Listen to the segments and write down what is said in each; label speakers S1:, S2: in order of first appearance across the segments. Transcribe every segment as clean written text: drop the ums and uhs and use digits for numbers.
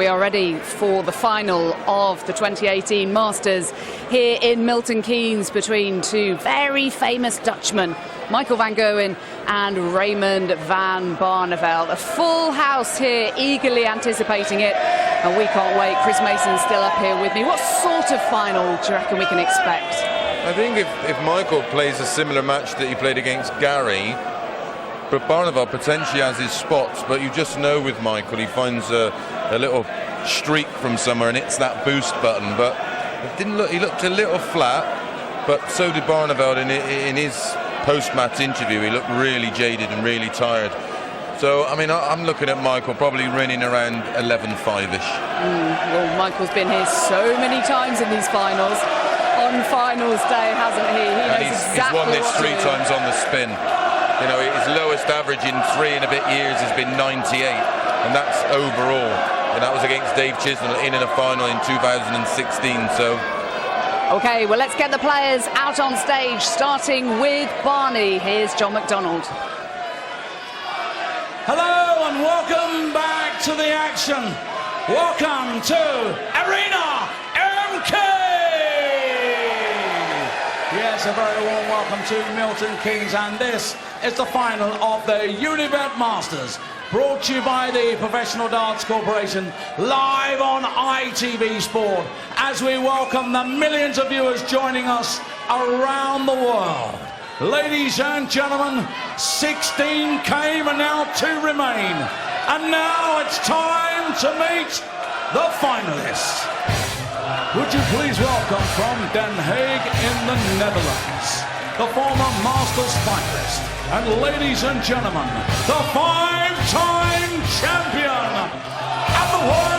S1: We are ready for the final of the 2018 Masters here in Milton Keynes between two very famous Dutchmen, Michael van Gerwen and Raymond van Barneveld. A full house here, eagerly anticipating it, and we can't wait. Chris Mason's still up here with me. What sort of final do you reckon we can expect?
S2: I think if Michael plays a similar match that he played against Gary, but Barneveld potentially has his spots, but you just know with Michael, he finds a little streak from somewhere and hits that boost button. But it didn't look. He looked a little flat, but so did Barneveld in his post-match interview. He looked really jaded and really tired. So, I mean, I'm looking at Michael probably winning around 11-5-ish.
S1: Well, Michael's been here so many times in these finals. On finals day, hasn't he?
S2: He's won this 3 times on the spin. You know, his lowest average in 3 and a bit years has been 98, and that's overall. And that was against Dave Chisholm in a final in 2016. So,
S1: okay, well, let's get the players out on stage, starting with Barney. Here's John McDonald.
S3: Hello and welcome back to the action. Welcome to Arena MK. Yes, a very warm welcome to Milton Keynes, and this is the final of the Unibet Masters, brought to you by the Professional Darts Corporation, live on ITV Sport, as we welcome the millions of viewers joining us around the world. Ladies and gentlemen, 16 came and now 2 remain. And now it's time to meet the finalists. Would you please welcome from Den Haag in the Netherlands, the former Masters finalist, and ladies and gentlemen, the 5-time champion of the world,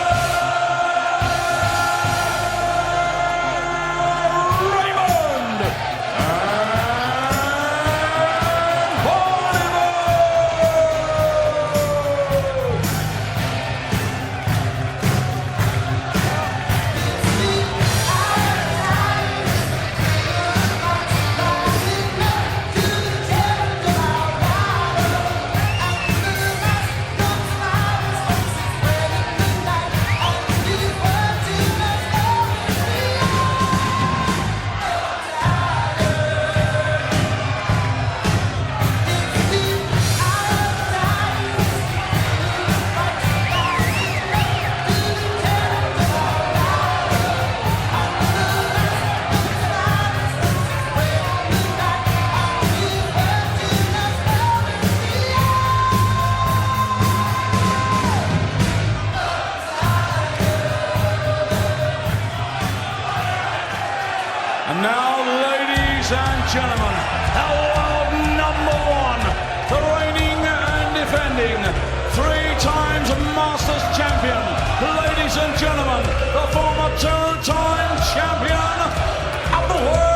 S3: gentlemen, our world #1, the reigning and defending 3 times Masters champion. Ladies and gentlemen, the former 2-time champion of the world.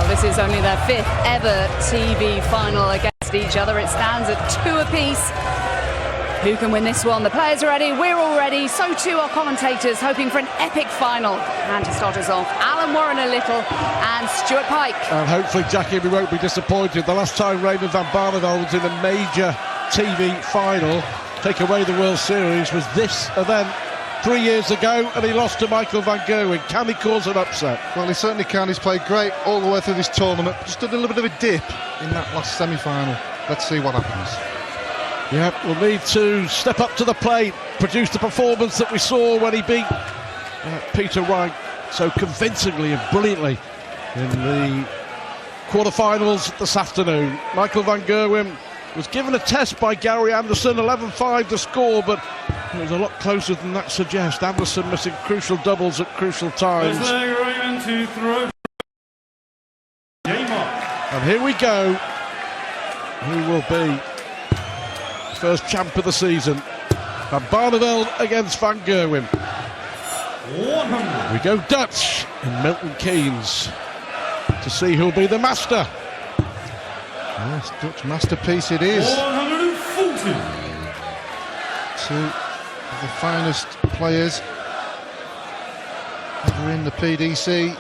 S1: This is only their 5th ever TV final against each other. It stands at 2 apiece. Who can win this one? The players are ready, we're all ready, so too are commentators, hoping for an epic final. And to start us off, Alan Warren a little and Stuart Pike.
S4: And hopefully, Jackie, we won't be disappointed. The last time Raymond van Barneveld was in a major TV final, take away the World Series, was this event 3 years ago, and he lost to Michael van Gerwen. Can he cause an upset?
S5: Well, he certainly can. He's played great all the way through this tournament. Just a little bit of a dip in that last semi-final. Let's see what happens.
S4: Yeah, we'll need to step up to the plate, produce the performance that we saw when he beat Peter Wright so convincingly and brilliantly in the quarterfinals this afternoon. Michael van Gerwen Was given a test by Gary Anderson, 11-5 the score, but it was a lot closer than that suggests. Anderson missing crucial doubles at crucial times.
S6: Raymond to throw.
S4: And here we go. Who will be first champ of the season? Van Barneveld against Van Gerwen.
S6: 100.
S4: We go Dutch in Milton Keynes to see who'll be the master.
S5: Yes, Dutch masterpiece it is.
S6: 140.
S5: Two of the finest players ever in the PDC.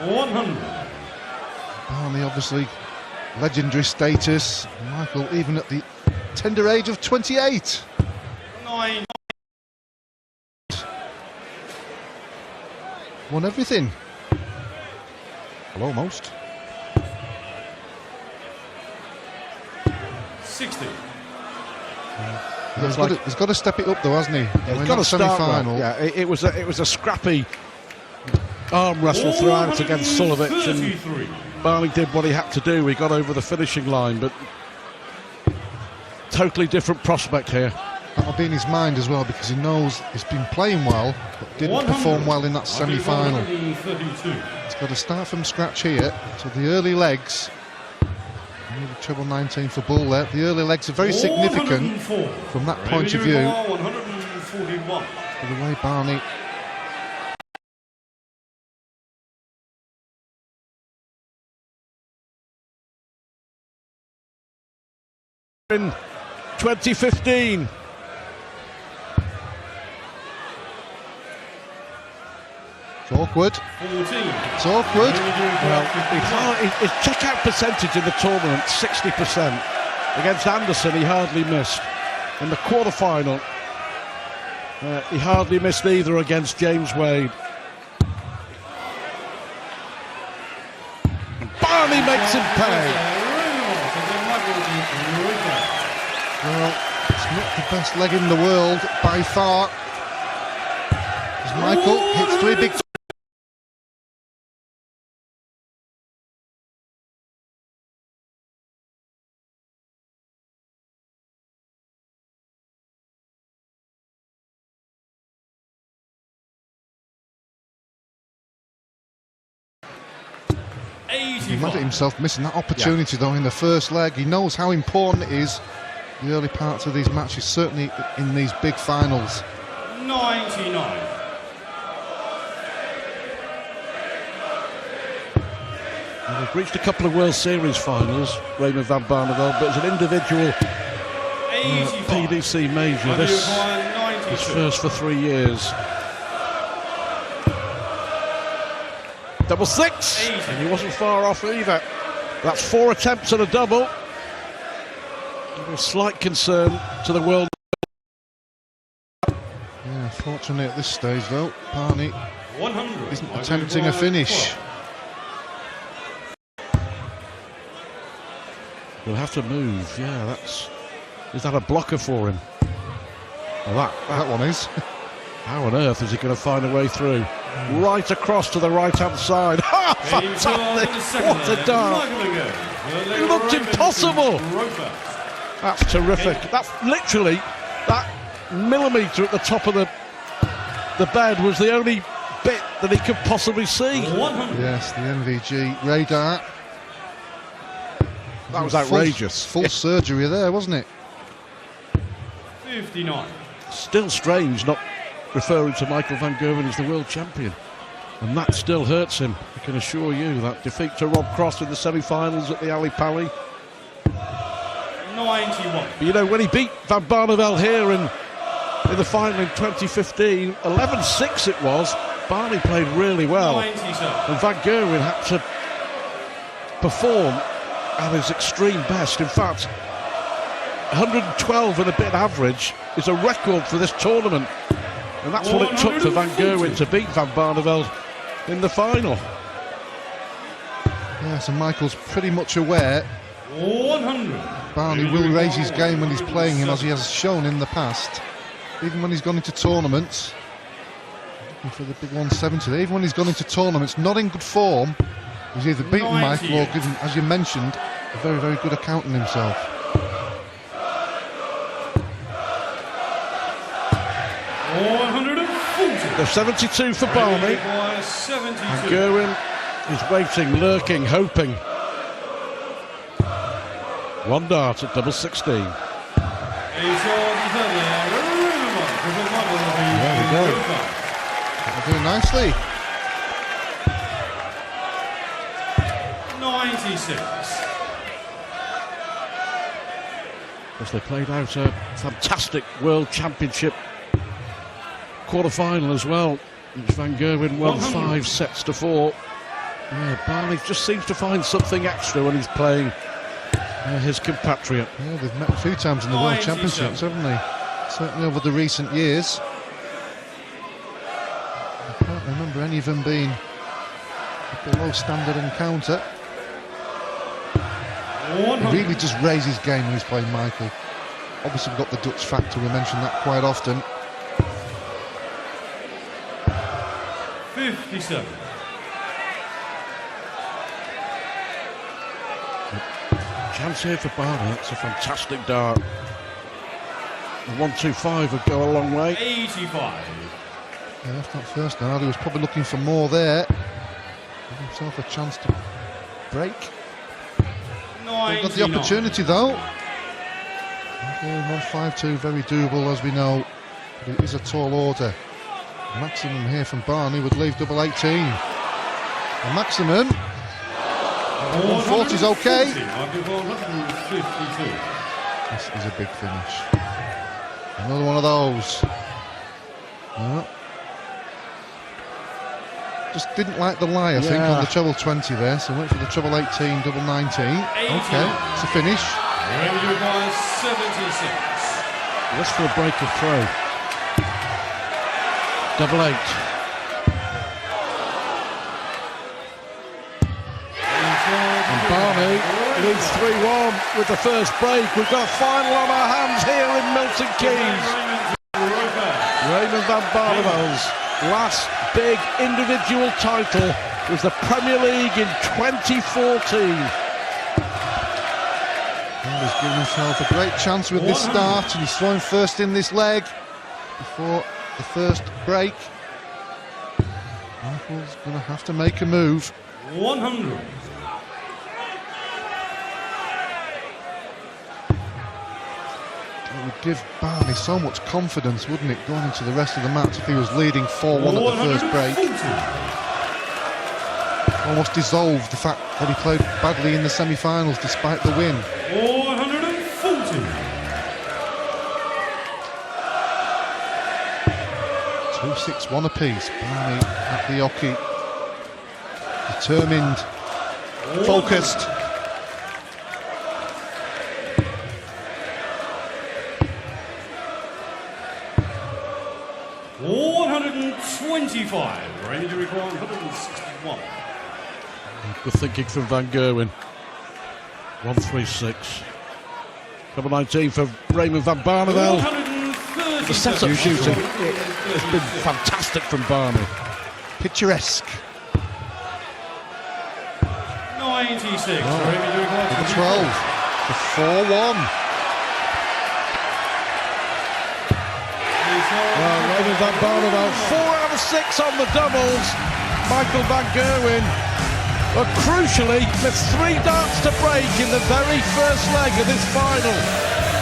S6: 100.
S5: Barney obviously legendary status. Michael even at the tender age of 28.
S6: 9.
S5: Won everything. Well, almost.
S6: 60.
S5: He's got to step it up though, hasn't he?
S4: Yeah, he's got to start
S5: semi-final.
S4: well. Yeah, it was a scrappy arm wrestle throughout against Sulovic, and Barney did what he had to do. He got over the finishing line, but totally different prospect here.
S5: That'll be in his mind as well, because he knows he's been playing well but didn't perform well in that semi-final. He's got to start from scratch here. So the early legs, treble 19 for Bull there. The early legs are very significant from that point of view.
S6: 141.
S5: For the way Barney
S4: 2015.
S5: It's awkward.
S6: 14.
S5: It's awkward.
S4: Well, his check-out percentage in the tournament, 60%. Against Anderson, he hardly missed. In the quarter-final, he hardly missed either against James Wade. And Barney makes him pay.
S5: Well, it's not the best leg in the world by far. As Michael hits 3 big. He's mad at himself missing that opportunity though in the first leg. He knows how important it is, the early parts of these matches, certainly in these big finals.
S6: 99.
S4: Well, we've reached a couple of World Series finals, Raymond Van Barneveld, but as an individual PDC major, this is first for 3 years. Double six, and he wasn't far off either. That's 4 attempts at a double. A slight concern to the world.
S5: Yeah, fortunately at this stage though, Barney
S6: 100
S5: isn't attempting a finish.
S4: We'll have to move. Yeah, is that a blocker for him? Well,
S5: that one is.
S4: How on earth is he going to find a way through? Right across to the right-hand side. Ha! Fantastic! What a dart! It looked impossible. That's terrific. That's literally, that millimetre at the top of the bed was the only bit that he could possibly see.
S5: Yes, the MVG radar.
S4: That was outrageous.
S5: Full surgery there, wasn't it?
S6: 59.
S4: Still strange not referring to Michael Van Gerwen as the world champion. And that still hurts him, I can assure you. That defeat to Rob Cross in the semi-finals at the Ali Pali.
S6: 91.
S4: But you know, when he beat Van Barneveld here in the final in 2015, 11-6 it was, Barney played really well.
S6: 97.
S4: And Van Gerwen had to perform at his extreme best. In fact, 112 and a bit average is a record for this tournament. And that's what it took for Van Gerwen to beat Van Barneveld in the final.
S5: Yes, and Michael's pretty much aware
S6: 100.
S5: Barney will raise his game when he's playing him, as he has shown in the past. Even when he's gone into tournaments, looking for the big 170, even when he's gone into tournaments not in good form, he's either beaten Michael or given, as you mentioned, a very, very good accountant himself.
S4: The 72 for Barney. And Gerwen is waiting, lurking, hoping. One dart at double 16.
S5: There we go. That'll do nicely.
S6: 96.
S4: As they played out a fantastic World Championship quarter-final as well, which Van Gerwen won 5 sets to 4. Yeah, Barney just seems to find something extra when he's playing his compatriot.
S5: Yeah, they've met a few times in the World Championships, haven't they? Certainly over the recent years. I can't remember any of them being a below standard encounter. He really just raises his game when he's playing Michael. Obviously we've got the Dutch factor, we mention that quite often.
S6: 57.
S4: Chance here for Barney. It's a fantastic dart. The 1-2-5 would go a long way.
S6: 85.
S5: Yeah, that's not first now. He was probably looking for more there. Give himself a chance to break. They've got the opportunity though. 1-5-2, very doable as we know. But it is a tall order. The maximum here from Barney would leave double 18. The maximum. 140 is okay. This is a big finish. Another one of those. No. Just didn't like the lie, I think, on the treble 20 there. So went for the treble 18, double 19. Okay, it's a finish.
S6: 76.
S4: Just for a break of throw. Double 8. And Barney leads 3-1 with the first break. We've got a final on our hands here in Milton Keynes. Raymond van Barneveld's last big individual title was the Premier League in 2014.
S5: He's given himself a great chance with this start, and he's throwing first in this leg before the first break. Michael's going to have to make a move.
S6: 100.
S5: It would give Barney so much confidence, wouldn't it, going into the rest of the match if he was leading 4-1 at the first break. Almost dissolved the fact that he played badly in the semi-finals despite the win.
S6: 140.
S5: 2-6-1 apiece. Barney at the hockey. Determined. Focused.
S6: $125. Ready to record 161.
S4: Good thinking from Van Gerwen. 136. Number 19 for Raymond van Barneveld. The setup shooting has been fantastic from Barney.
S5: Picturesque.
S6: 96.
S5: Number 12. The 4-1.
S4: Well, Raymond van Barneveld, 4 out of 6 on the doubles. Michael van Gerwen, but crucially, there's 3 darts to break in the very first leg of this final.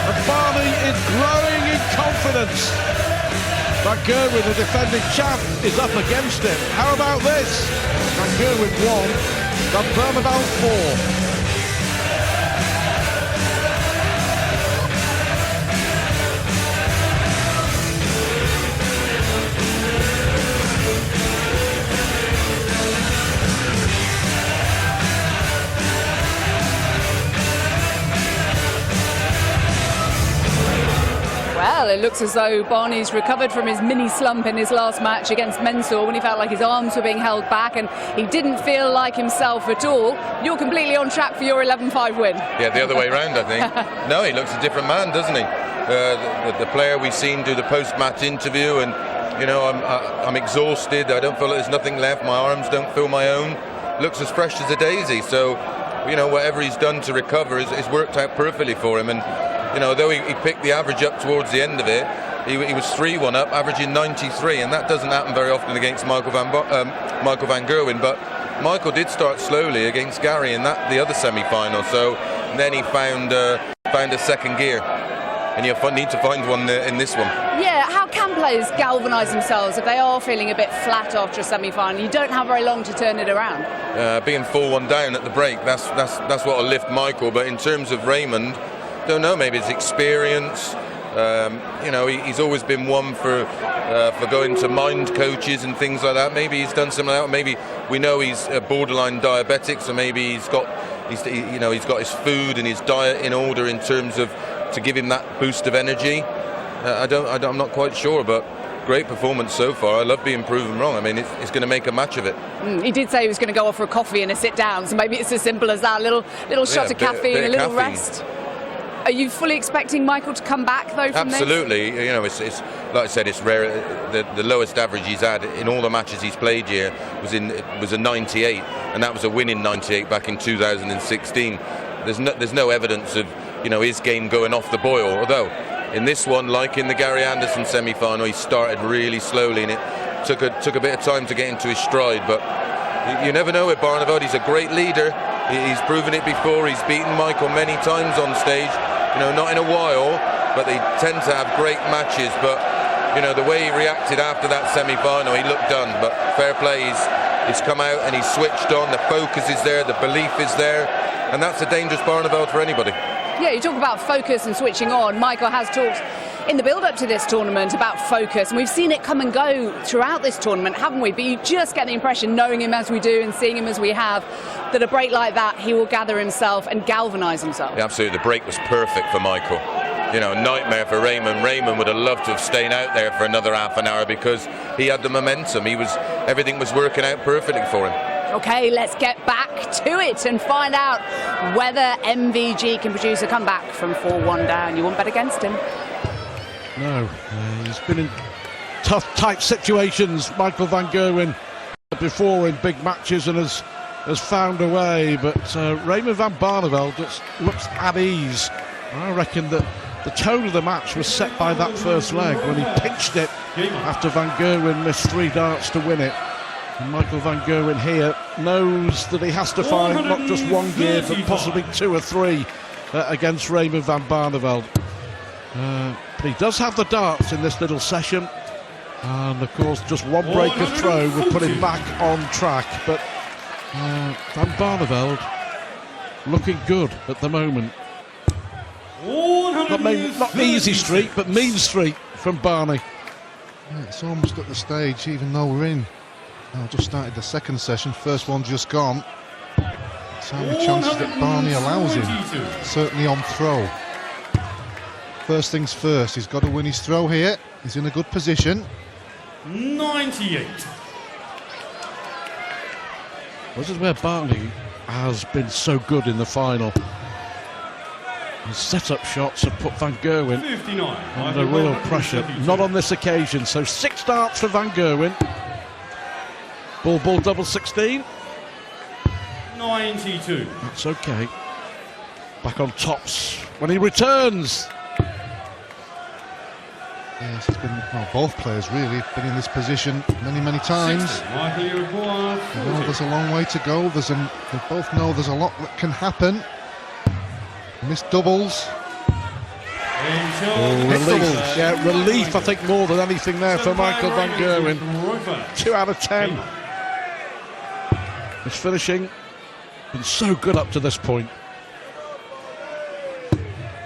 S4: And Barney is growing in confidence. Van Gerwen, the defending champ, is up against him. How about this? Van Gerwen 1, van Barneveld 4.
S1: Well, it looks as though Barney's recovered from his mini slump in his last match against Mensur when he felt like his arms were being held back and he didn't feel like himself at all. You're completely on track for your 11-5 win.
S2: Yeah, the other way round, I think. No, he looks a different man, doesn't he? The player we've seen do the post-match interview, and you know, I'm exhausted. I don't feel like there's nothing left. My arms don't feel my own. Looks as fresh as a daisy. So you know, whatever he's done to recover has worked out perfectly for him. And you know, though he picked the average up towards the end of it, he was 3-1 up, averaging 93, and that doesn't happen very often against Michael van Gerwen. But Michael did start slowly against Gary in the other semi-final. So then he found a second gear, and you need to find one in this one.
S1: Yeah, how can players galvanise themselves if they are feeling a bit flat after a semi-final? You don't have very long to turn it around.
S2: Being 4-1 down at the break, that's what will lift Michael. But in terms of Raymond, don't know, maybe it's experience. You know, he's always been one for going to mind coaches and things like that. Maybe he's done something like that. Maybe we know he's borderline diabetic, so maybe he's got his food and his diet in order in terms of to give him that boost of energy. I'm not quite sure, but great performance so far. I love being proven wrong. I mean, it's going to make a match of it.
S1: He did say he was going to go off for a coffee and a sit down, so maybe it's as simple as that. A little shot of caffeine, a little rest. Are you fully expecting Michael to come back though from
S2: Absolutely.
S1: this?
S2: You know, it's like I said, it's rare. The lowest average he's had in all the matches he's played here was a 98, and that was a win in 98 back in 2016. There's no evidence of, you know, his game going off the boil. Although in this one, like in the Gary Anderson semi-final, he started really slowly, and it took a bit of time to get into his stride. But you never know with Barneveld. He's a great leader. He's proven it before. He's beaten Michael many times on stage. You know, not in a while, but they tend to have great matches. But you know, the way he reacted after that semi-final, he looked done. But fair play, he's come out and he's switched on. The focus is there, the belief is there, and that's a dangerous Barneveld for anybody.
S1: Yeah, you talk about focus and switching on. Michael has talked in the build-up to this tournament about focus, and we've seen it come and go throughout this tournament, haven't we? But you just get the impression, knowing him as we do and seeing him as we have, that a break like that, he will gather himself and galvanise himself.
S2: Yeah, absolutely. The break was perfect for Michael. You know, nightmare for Raymond. Raymond would have loved to have stayed out there for another half an hour because he had the momentum. Everything was working out perfectly for him.
S1: OK, let's get back to it and find out whether MVG can produce a comeback from 4-1 down. You won't bet against him.
S4: No, he's been in tough, tight situations, Michael van Gerwen, before in big matches, and has found a way. But Raymond van Barneveld just looks at ease. I reckon that the tone of the match was set by that first leg when he pinched it after Van Gerwen missed 3 darts to win it. And Michael van Gerwen here knows that he has to find not just one gear, but possibly 2 or 3 against Raymond van Barneveld. But he does have the darts in this little session, and of course just one break of throw will put him back on track. But van Barneveld looking good at the moment. Not easy streak, but mean streak from Barney.
S5: Yeah, it's almost at the stage, even though we're in. I just started the second session, first one just gone. It's how many chances that Barney allows him, certainly on throw. First things first, he's got to win his throw here. He's in a good position.
S6: 98.
S4: This is where Barney has been so good in the final. His set-up shots have put Van Gerwen under real pressure. Not on this occasion. So 6 darts for Van Gerwen. Ball double 16.
S6: 92.
S4: That's okay. Back on tops when he returns.
S5: Yes, it's been, well, both players really have been in this position many times.
S6: Michael, you require 40.
S5: They know there's a long way to go. They both know there's a lot that can happen. Missed doubles.
S4: Relief. Yeah, relief, I think, more than anything there for Michael van Gerwen. 2 out of 10. His finishing been so good up to this point.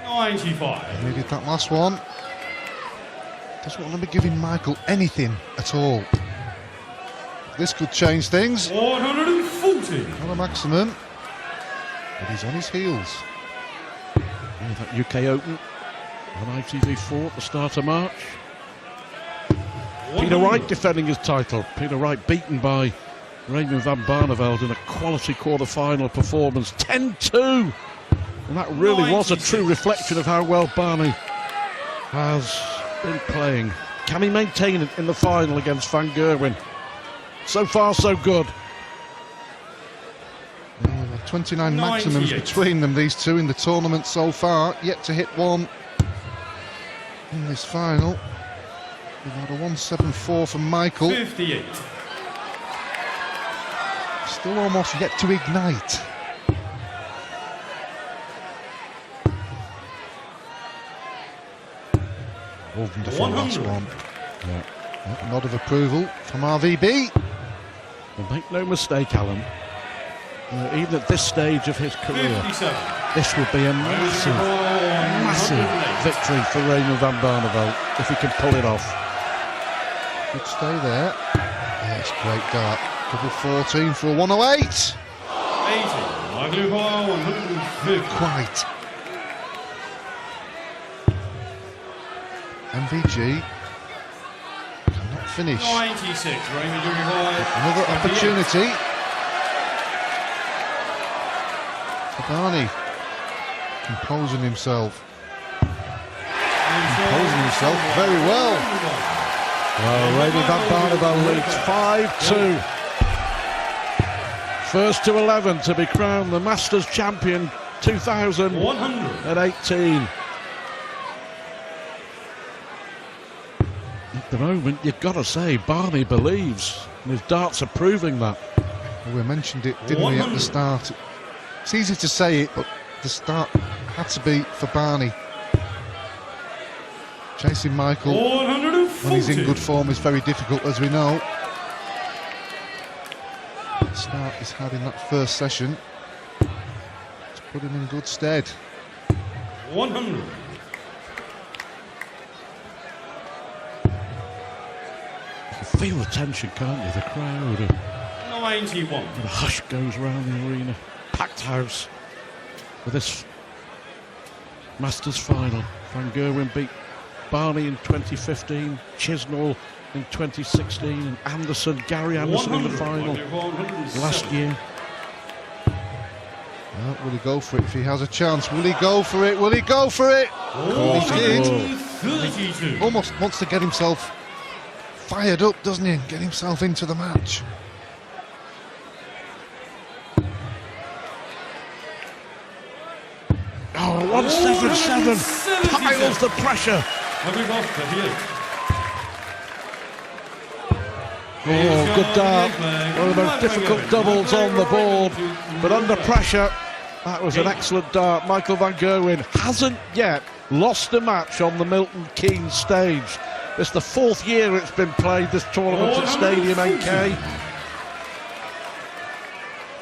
S6: 95.
S5: Needed that last one. Doesn't want to be giving Michael anything at all. This could change things.
S6: 140.
S5: Not a maximum, but he's on his heels.
S4: Yeah, that UK Open on ITV4 at the start of March. Peter Wright defending his title. Peter Wright beaten by Raymond van Barneveld in a quality quarter-final performance. 10-2. And that really was a true reflection of how well Barney has been playing. Can he maintain it in the final against Van Gerwen? So far, so good.
S5: 29 maximums
S6: 98.
S5: between them, these two, in the tournament so far. Yet to hit one in this final. We've had a 174 from Michael.
S6: 58.
S5: Still almost yet to ignite. Wonderful last
S6: 100.
S5: one. Yeah. Nod of approval from RVB.
S4: Well, make no mistake, Alan. Even at this stage of his career,
S6: 57.
S4: this would be a massive victory for Raymond van Barneveld if he can pull it off.
S5: Good stay there. Yes, great dart. Double 14 for a 108.
S6: 80. Michael 150.
S5: Quite. MVG cannot finish.
S6: 96. Raymond Junior
S5: Another opportunity for Barney. Composing himself. Composing himself very well.
S4: Well, Raymond van Barneveld leads 5-2. First to 11 to be crowned the Masters champion 2018. At the moment, you've got to say, Barney believes, and his darts are proving that.
S5: Well, we mentioned it, didn't we, at the start? It's easy to say it, but the start had to be for Barney. Chasing Michael when he's in good form is very difficult, as we know. The start he's had in that first session has put him in good stead.
S6: 100.
S4: Feel the tension, can't you? The crowd.
S6: 91.
S4: The hush goes round the arena. Packed house. For this Masters final. Van Gerwen beat Barney in 2015, Chisnall in 2016, and Anderson, Gary Anderson in the final last year.
S5: Well, will he go for it if he has a chance? Will he go for it? Will he go for it? He did.
S6: 32.
S5: Almost wants to get himself fired up, doesn't he? And get himself into the match.
S4: Oh, 177 piles the pressure. Oh, good dart. One of the most difficult doubles on the board, but under pressure, that was an excellent dart. Michael van Gerwen hasn't yet lost a match on the Milton Keynes stage. It's the fourth year it's been played, this tournament at Stadium NK.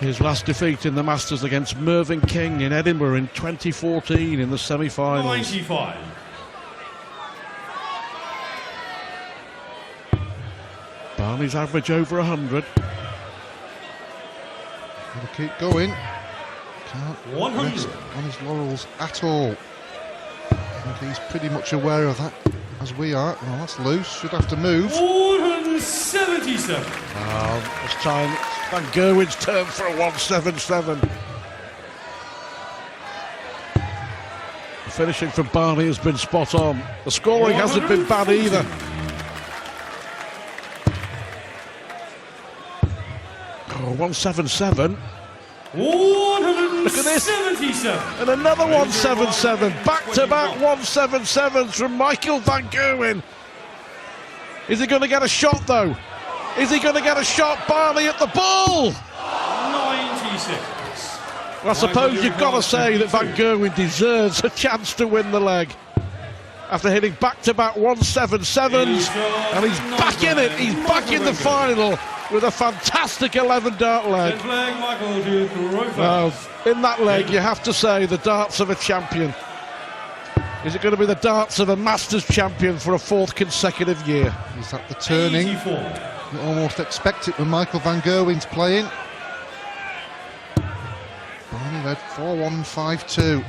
S4: His last defeat in the Masters against Mervyn King in Edinburgh in 2014 in the semi-finals.
S6: 95.
S4: Barney's average over 100.
S5: Gotta keep going. Can't
S6: 100.
S5: rest on his laurels at all. I think he's pretty much aware of that, as we are. Well, that's loose. Should have to move.
S6: 177.
S4: This time it's Van Gerwen's turn for a 177. The finishing from Barney has been spot on. The scoring hasn't been bad either. Oh, 177.
S6: 177.
S4: Look at this. And another 177. Back-to-back 177s from Michael van Gerwen. Is he going to get a shot, though? Is he going to get a shot? Barney at the ball!
S6: 96.
S4: Well, I suppose you've got to say that Van Gerwen deserves a chance to win the leg. After hitting back-to-back 177s, and he's back in it. He's back in the final with a fantastic 11-dart leg. Well, in that leg, you have to say the darts of a champion. Is it going to be the darts of a Masters champion for a fourth consecutive year?
S5: Is that the turning?
S6: 84.
S5: You almost expect it when Michael van Gerwen's playing. Barney led 4-1-5-2.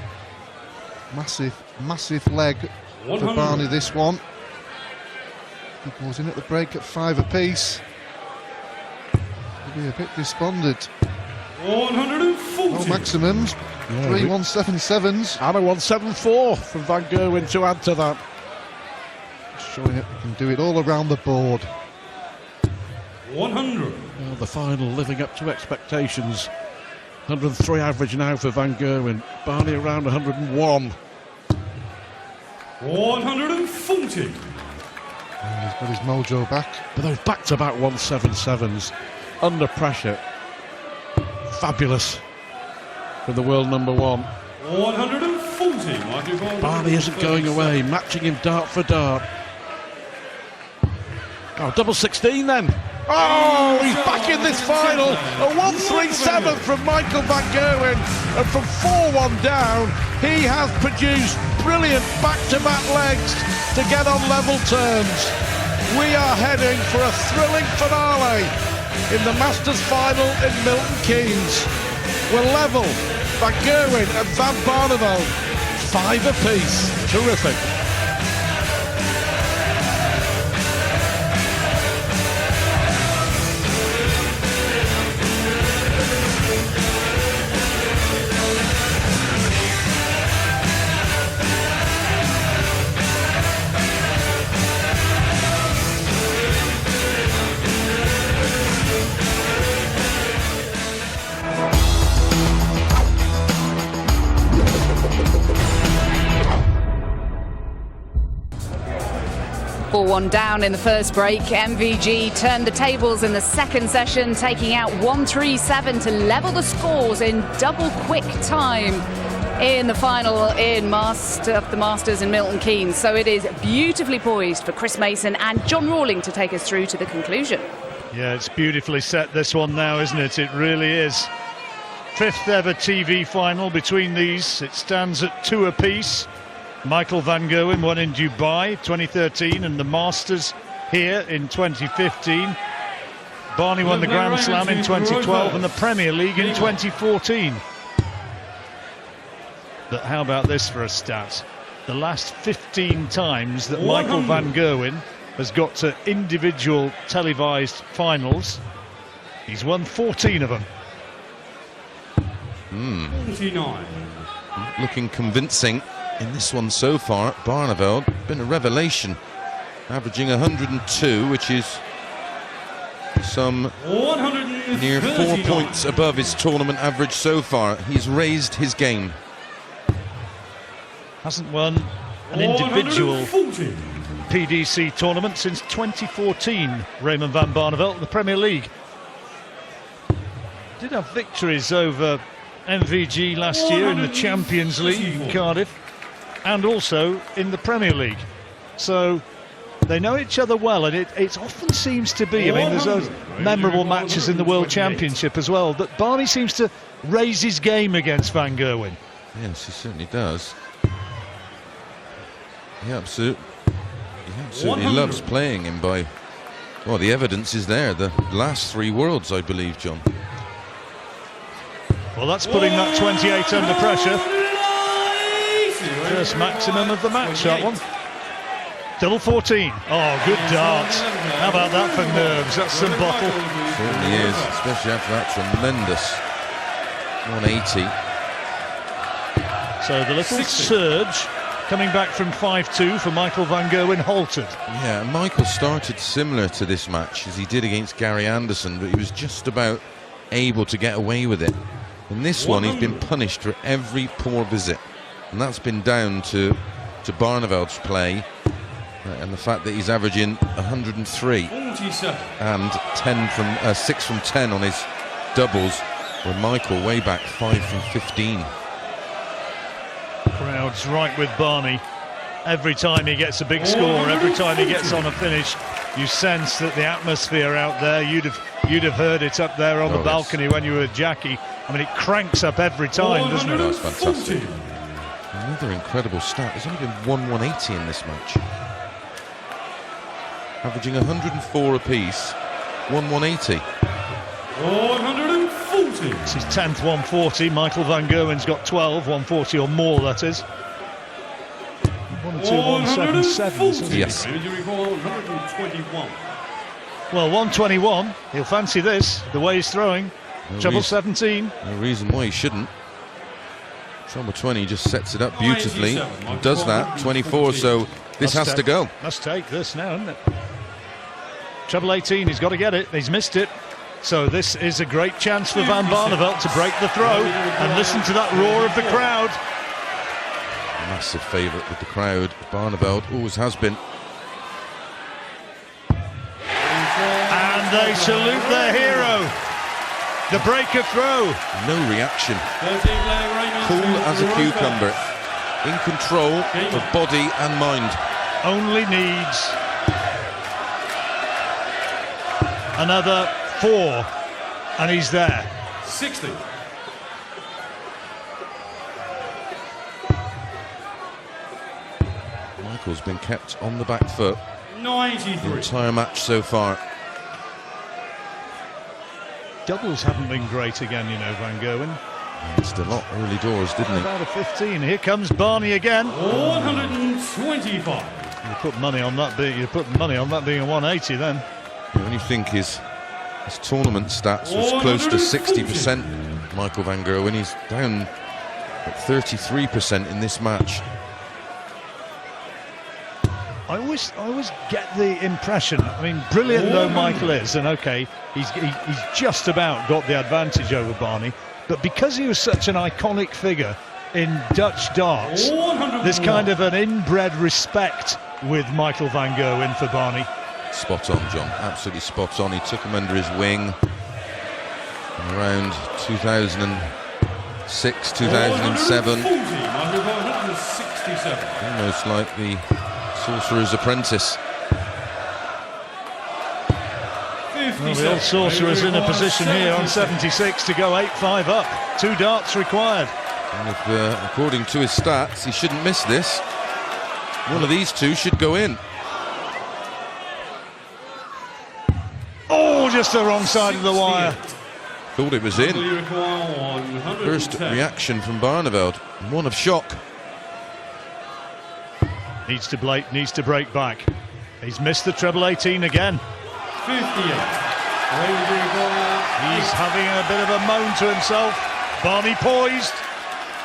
S5: Massive leg for
S6: 100.
S5: Barney, this one. He goes in at the break at 5 apiece. He'll be a bit despondent.
S6: 140.
S5: No maximums.
S4: Yeah,
S5: 3 177s.
S4: And a 174 from Van Gerwen to add to that.
S5: Showing it, he can do it all around the board.
S6: 100.
S4: Well, the final living up to expectations. 103 average now for Van Gerwen. Barney around 101.
S6: 140.
S5: And he's got his mojo back.
S4: But those back-to-back 177s under pressure. Fabulous from the world number one.
S6: 140.
S4: Barney isn't going away, matching him dart for dart. Oh, double 16 then. Oh, he's back in this final. A 137 from Michael Van Gerwen. And from 4-1 down, he has produced brilliant back-to-back legs to get on level terms. We are heading for a thrilling finale in the Masters final in Milton Keynes. We're level. Van Gerwen and Van Barneveld, 5 apiece. Terrific.
S1: One down in the first break. MVG turned the tables in the second session, taking out 137 to level the scores in double quick time in the final of the Masters in Milton Keynes. So it is beautifully poised for Chris Mason and John Rawling to take us through to the conclusion.
S7: Yeah, it's beautifully set, this one now, isn't it? It really is. 5th ever TV final between these. It stands at 2 apiece. Michael Van Gerwen won in Dubai 2013 and the Masters here in 2015. Barney won the Grand Slam in 2012 and the Premier League in 2014. But how about this for a stat? The last 15 times that Michael Van Gerwen has got to individual televised finals, he's won 14 of them.
S6: 49.
S2: Looking convincing in this one so far at Barneveld. Been a revelation, averaging 102, which is some near 4 points above his tournament average so far. He's raised his game.
S7: Hasn't won an individual PDC tournament since 2014, Raymond van Barneveld, the Premier League. Did have victories over MVG last year in the Champions League in Cardiff and also in the Premier League. So they know each other well, and it often seems to be, I mean, there's those memorable matches in the World Championship as well, that Barney seems to raise his game against Van Gerwen.
S2: Yes, he certainly does. He absolutely loves playing him by, well, the evidence is there, the last 3 Worlds, I believe, John.
S7: Well, that's putting that 28 under pressure. First maximum of the match, that one. Double 14. Oh, good dart. How about that for nerves? That's some bottle.
S2: Certainly is, especially after that tremendous 180.
S7: So the little surge coming back from 5-2 for Michael Van Gerwen halted.
S2: Yeah, Michael started similar to this match as he did against Gary Anderson, but he was just about able to get away with it. In this one, he's been punished for every poor visit, and that's been down to Barneveld's play and the fact that he's averaging 103 and 6 from 10 on his doubles, where Michael way back 5 from 15.
S7: Crowd's right with Barney. Every time he gets a big score, every time he gets on a finish, you sense that the atmosphere out there, you'd have heard it up there on the balcony when you were Jackie. I mean, it cranks up every time, doesn't it?
S2: That's fantastic. Another incredible stat. There's only been 180 in this match. Averaging 104 apiece, 180.
S6: 140.
S7: It's his 10th 140. Michael Van Gerwen's got 12, 140 or more, that is. 1 and 2 177s.
S2: Yes.
S6: 121.
S7: Well, 121. He'll fancy this, the way he's throwing. Treble 17.
S2: No reason why he shouldn't. Treble 20 just sets it up beautifully. And does that. 24, so this has to go.
S7: Must take this now, isn't it? Treble 18, he's got to get it. He's missed it. So this is a great chance for Van Barneveld to break the throw, and listen to that roar of the crowd.
S2: Massive favourite with the crowd. Barneveld always has been.
S7: And they salute their hero. The breaker throw.
S2: No reaction. Cool as a cucumber. In control of body and mind.
S7: Only needs another 4, and he's there.
S6: 60.
S2: Michael's been kept on the back foot
S6: 93.
S2: the entire match so far.
S7: Doubles haven't been great again, you know, Van Gerwen.
S2: Missed a lot early doors, didn't he?
S7: About a 15. Here comes Barney again.
S6: 125.
S7: You put money on that being a 180 then.
S2: The only thing his tournament stats was close to 60%. Michael Van Gerwen, he's down at 33% in this match.
S7: I always get the impression, I mean, brilliant though Michael is, and okay, he's just about got the advantage over Barney, but because he was such an iconic figure in Dutch darts, there's kind of an inbred respect with Michael Van Gerwen for Barney.
S2: Spot on, John, absolutely spot on. He took him under his wing around 2006, 2007. Almost like the Sorcerer's Apprentice.
S7: Well, the old Sorcerer's in a position here on 76 to go 8-5 up. 2 darts required.
S2: And if, according to his stats, he shouldn't miss this. One of these 2 should go in.
S7: Oh, just the wrong side of the wire.
S2: Thought it was in. First reaction from Barneveld. One of shock.
S7: Needs to break back. He's missed the treble 18 again.
S6: 58.
S7: He's having a bit of a moan to himself. Barney poised.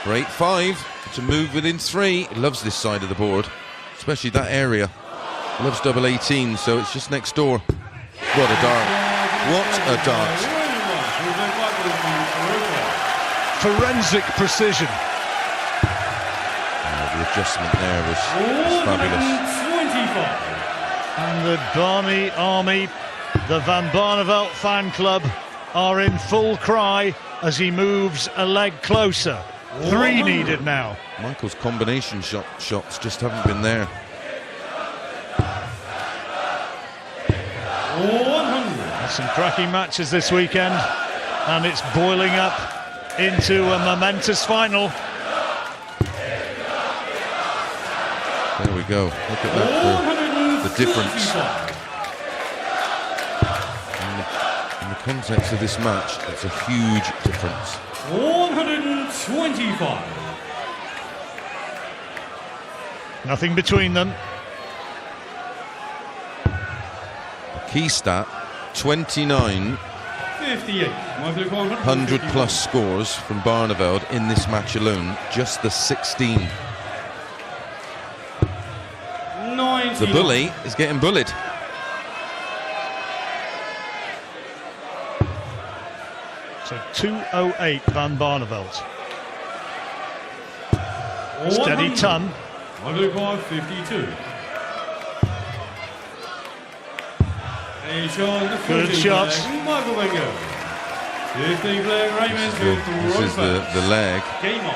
S2: Break 5 to move within 3. He loves this side of the board, especially that area. Loves double 18, so it's just next door. What a dart. What a dart.
S7: Forensic precision.
S2: The adjustment there was fabulous.
S6: 125.
S7: And the Barney Army, the Van Barneveld fan club, are in full cry as he moves a leg closer. 3 needed now.
S2: Michael's combination shots just haven't been there.
S6: 100.
S7: There's some cracking matches this weekend, and it's boiling up into a momentous final.
S2: There we go. Look at that, the difference. In the context of this match, it's a huge difference.
S6: 125.
S7: Nothing between them.
S2: Key stat, 29
S6: 58.
S2: 100 plus scores from Barneveld in this match alone, just the 16.
S6: 90.
S2: The bully is getting bullied.
S7: So 208 Van Barneveld. Steady ton.
S6: 52.
S7: Good shots.
S6: Michael Van Gerwen. 15 playing Raymond.
S2: This is the leg.
S6: Game on.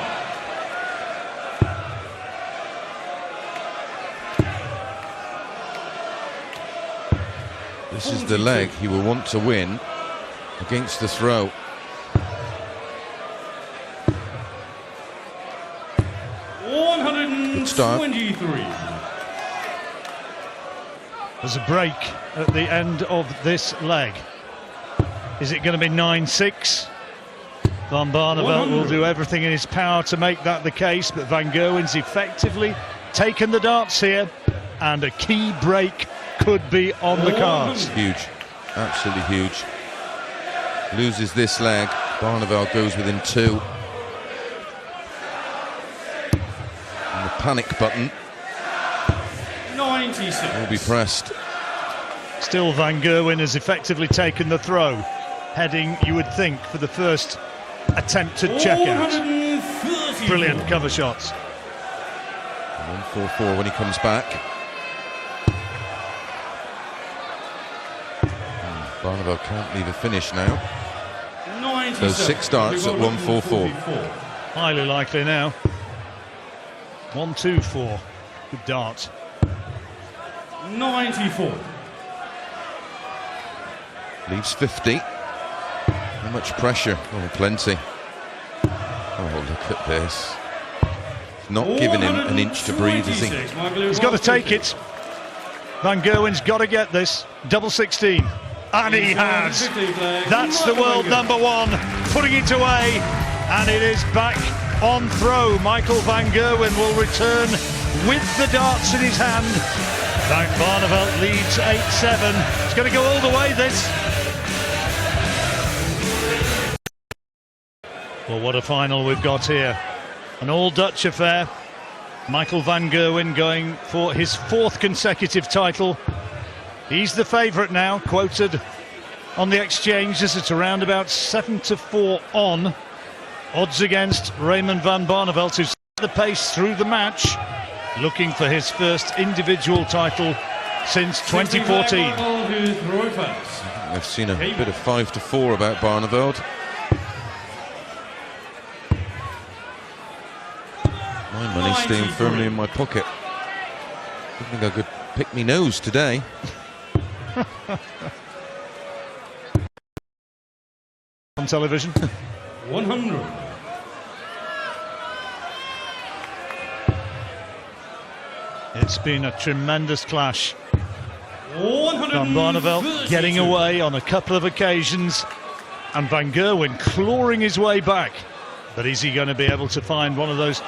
S2: This is the leg he will want to win against the throw. Good start.
S6: 123.
S7: There's a break at the end of this leg. Is it going to be 9-6? Van Barneveld will do everything in his power to make that the case, but Van Gerwen's effectively taken the darts here, and a key break could be on the cards.
S2: Huge, absolutely huge. Loses this leg, Barneveld goes within 2. And the panic button
S6: 96.
S2: will be pressed.
S7: Still, Van Gerwen has effectively taken the throw. heading, you would think, for the first attempted checkout. Brilliant cover shots.
S2: 144 when he comes back. Barneveld can't leave a finish now. So 6 starts at 144.
S7: Highly likely now. 1-2-4. Good dart.
S6: 94.
S2: Leaves 50. How much pressure? Oh, plenty. Oh, look at this. Not giving him an inch to breathe, is he?
S7: He's got to take it. Van Gerwen's got to get this. Double 16. And he has. That's the world number 1. Putting it away. And it is back on throw. Michael Van Gerwen will return with the darts in his hand. Barneveld leads 8-7. It's going to go all the way, this. Well, what a final we've got here. An all-Dutch affair. Michael Van Gerwen going for his 4th consecutive title. He's the favourite now, quoted on the exchanges at around about 7-4 on. Odds against Raymond van Barneveld, who's set the pace through the match, looking for his first individual title since 2014.
S2: I've seen a bit of 5-4 about Barneveld. My money's staying firmly in my pocket. I think I could pick me nose today.
S7: On television.
S6: 100.
S7: It's been a tremendous clash.
S6: 100.
S7: Van Barneveld getting away on a couple of occasions, and Van Gerwen clawing his way back. But is he going to be able to find one of those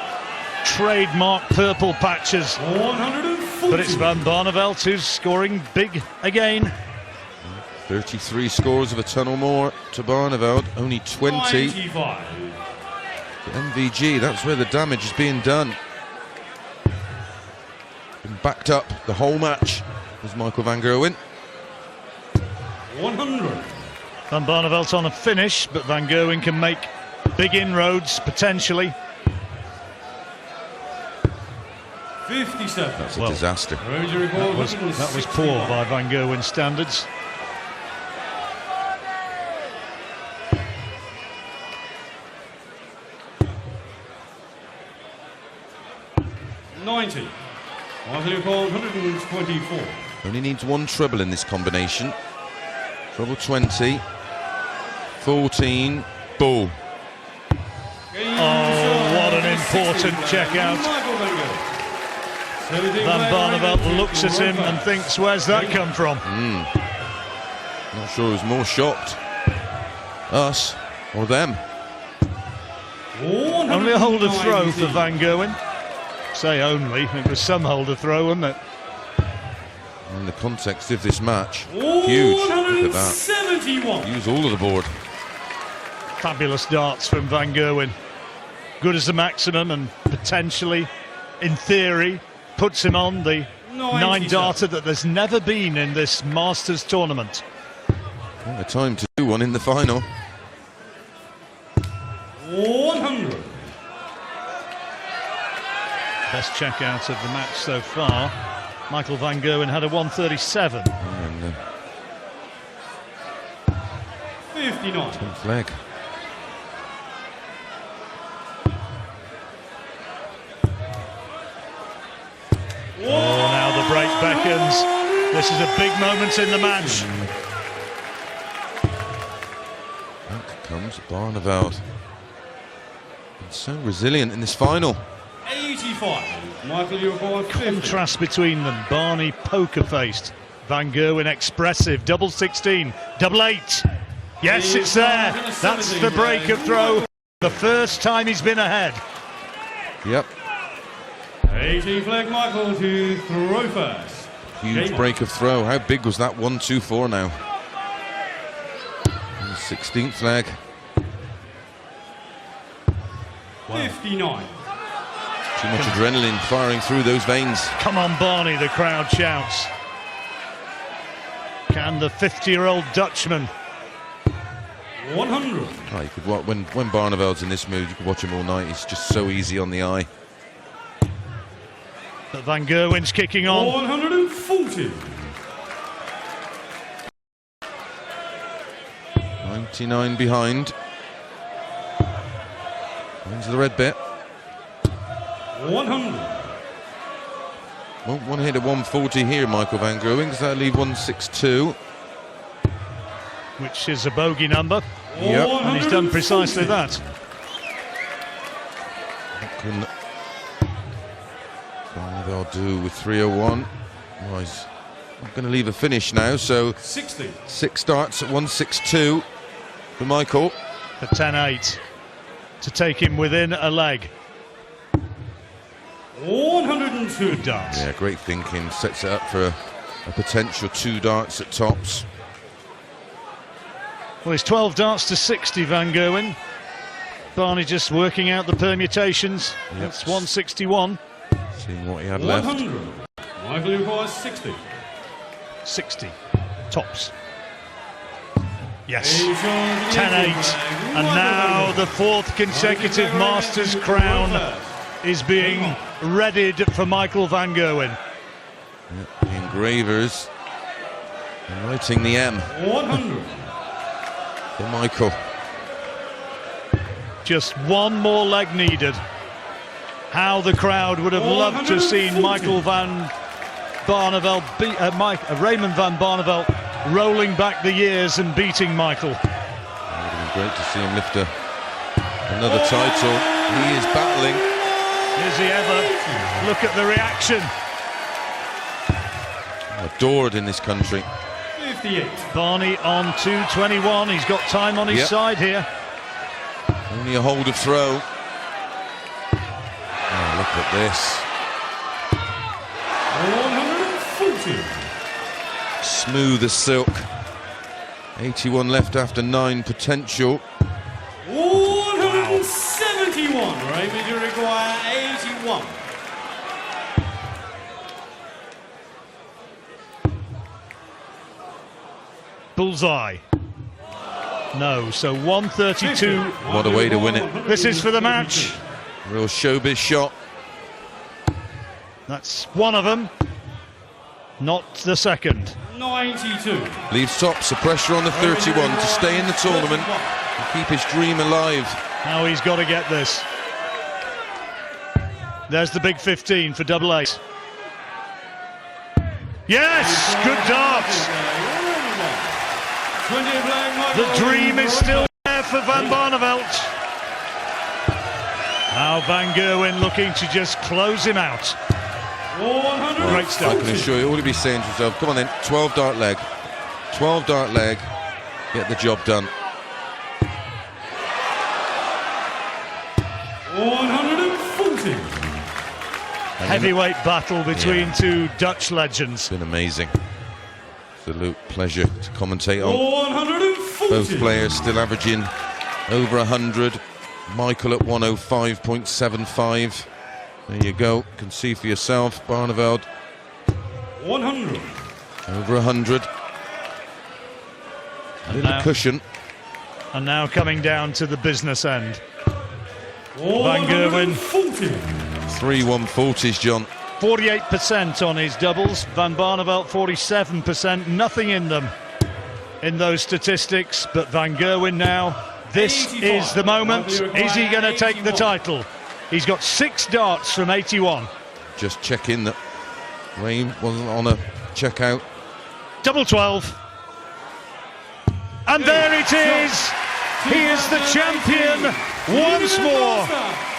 S7: trademark purple patches?
S6: 140.
S7: But it's Van Barneveld who's scoring big again.
S2: 33 scores of a ton or more to Barneveld, only 20
S6: 95.
S2: to MVG. That's where the damage is being done. Been backed up the whole match was Michael Van Gerwen.
S6: 100.
S7: Van Barneveld's on a finish, but Van Gerwen can make big inroads potentially.
S6: 57.
S2: That's a disaster.
S7: That was poor by Van Gerwen standards.
S6: Michael 124.
S2: Only needs 1 treble in this combination. Treble 20, 14, ball.
S7: Oh, what an important check out. Van Barneveld looks at him and thinks, where's that come from?
S2: Not sure who's more shocked, us or them.
S7: Only a holder throw for Van Gerwen. Say only, it was some holder throw, wasn't it?
S2: In the context of this match, huge. Look at that. Use all of the board.
S7: Fabulous darts from Van Gerwen. Good as the maximum, and potentially, in theory, puts him on the 9-darter that there's never been in this Masters tournament.
S2: What a time to do one in the final.
S6: 100.
S7: Best check out of the match so far. Michael Van Gerwen had a 137.
S2: And
S6: 59.
S2: 10th leg.
S7: Oh, now the break beckons. This is a big moment in the match.
S2: Back comes Barneveld. Been so resilient in this final.
S6: 85. Michael, you're for 50.
S7: Contrast between them. Barney poker-faced. Van Gerwen expressive. Double 16. Double 8. Yes, it's there. That's the break of throw. The first time he's been ahead.
S2: Yep.
S6: 18th leg, Michael, to throw first.
S2: Huge break of throw. How big was that 1-2-4 now? And the 16th leg.
S6: 59.
S2: Too much adrenaline firing through those veins.
S7: Come on, Barney, the crowd shouts. Can the 50-year-old Dutchman
S6: 100.
S2: Oh, you could when Barneveld's in this mood, you could watch him all night. He's just so easy on the eye.
S7: But Van Gerwen's kicking on.
S6: 140.
S2: 99 behind. Into the red bit.
S6: 100.
S2: Won't want to hit a 140 here, Michael Van Gerwen, because that'll leave 162.
S7: Which is a bogey number.
S2: Yep.
S7: And he's done precisely that.
S2: What can Barneveld do with 301? Well, he's not going to leave a finish now, so
S6: 60.
S2: 6 starts at 162 for Michael.
S7: For 10-8 to take him within a leg.
S6: 102
S7: darts.
S2: Yeah, great thinking. Sets it up for a potential 2 darts at tops.
S7: Well, it's 12 darts to 60, Van Gerwen. Barney just working out the permutations.
S2: Yep.
S7: That's 161.
S2: Seeing what he had left.
S6: 100. Michael requires 60.
S7: 60 tops. Yes. 10-8. And now the 4th consecutive Masters crown is being readied for Michael Van Gerwen.
S2: Yep, the engravers writing the M
S6: 100.
S2: for Michael.
S7: Just one more leg needed. How the crowd would have loved to have seen Michael van Barneveld beat Raymond van Barneveld rolling back the years and beating Michael.
S2: It would have been great to see him lift another title. He is battling.
S7: Is he ever? Look at the reaction.
S2: Adored in this country.
S6: 58.
S7: Barney on 221. He's got time on his
S2: Yep.
S7: side here.
S2: Only a hold of throw. Oh, look at this.
S6: 140.
S2: Smooth as silk. 81 left after 9 potential.
S6: 171. Raymond, you require 81.
S7: Bullseye. No, so 132.
S2: What a way to win it.
S7: This is for the match.
S2: Real showbiz shot.
S7: That's one of them. Not the second.
S6: 92.
S2: Leaves tops, the pressure on the 31 to stay in the tournament and keep his dream alive.
S7: Now he's got to get this. There's the big 15 for double eight. Yes, good darts. The dream is still there for Van Barneveld. Now Van Gerwen looking to just close him out.
S6: 100.
S7: Great
S2: I
S7: stuff.
S2: can assure you, all he'll be saying to himself, come on then, 12 dart leg. 12 dart leg, get the job done.
S6: 140.
S7: Heavyweight battle between two Dutch legends.
S2: It's been amazing. Absolute pleasure to commentate on.
S6: 140.
S2: Both players still averaging over 100. Michael at 105.75. There you go. Can see for yourself. Barneveld
S6: 100.
S2: over 100. In the cushion.
S7: And now coming down to the business end. Van Gerwen.
S2: 3 140s, John.
S7: 48% on his doubles. Van Barneveld 47%. Nothing in them in those statistics. But Van Gerwen now. This is the moment. Is he going to take the title? He's got 6 darts from 81.
S2: Just check in that Rain wasn't on a check out.
S7: Double 12. And there it is. He is the champion once more.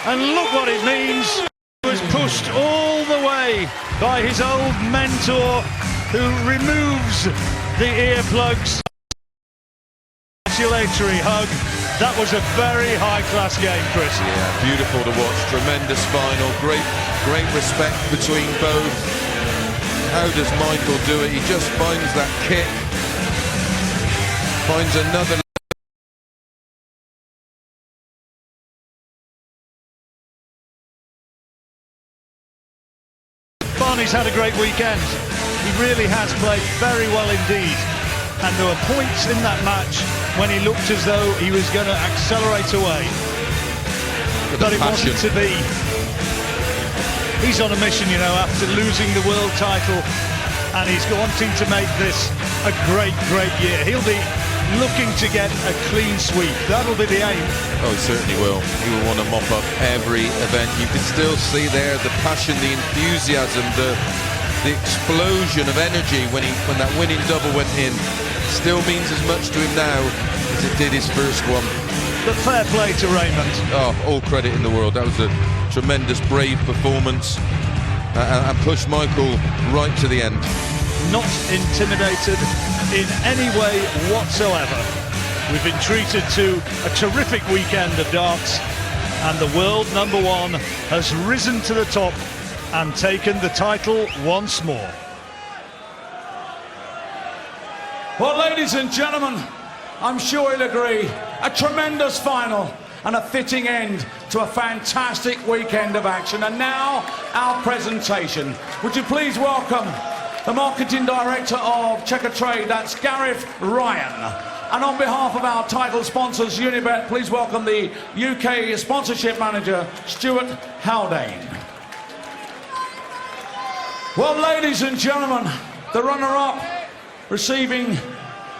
S7: And look what it means. He was pushed all the way by his old mentor who removes the earplugs. Congratulatory hug. That was a very high-class game, Chris.
S2: Yeah, beautiful to watch. Tremendous final. Great respect between both. How does Michael do it? He just finds that kick. Finds another.
S7: Barney's had a great weekend. He really has played very well indeed. And there were points in that match when he looked as though he was going to accelerate away. But it wasn't to be. He's on a mission, you know, after losing the world title, and he's wanting to make this a great, great year. He'll be looking to get a clean sweep. That'll be the aim.
S2: Oh, he certainly will. He will want to mop up every event. You can still see there the passion, the enthusiasm, the explosion of energy when that winning double went in. Still means as much to him now as it did his first one.
S7: But fair play to Raymond.
S2: Oh, all credit in the world. That was a tremendous, brave performance and pushed Michael right to the end.
S7: Not intimidated in any way whatsoever. We've been treated to a terrific weekend of darts, and the world #1 has risen to the top and taken the title once more.
S3: Well, ladies and gentlemen, I'm sure you'll agree, a tremendous final and a fitting end to a fantastic weekend of action. And now, our presentation. Would you please welcome the Marketing Director of Checker Trade, that's Gareth Ryan. And on behalf of our title sponsors, Unibet, please welcome the UK Sponsorship Manager, Stuart Haldane. Well, ladies and gentlemen, the runner-up receiving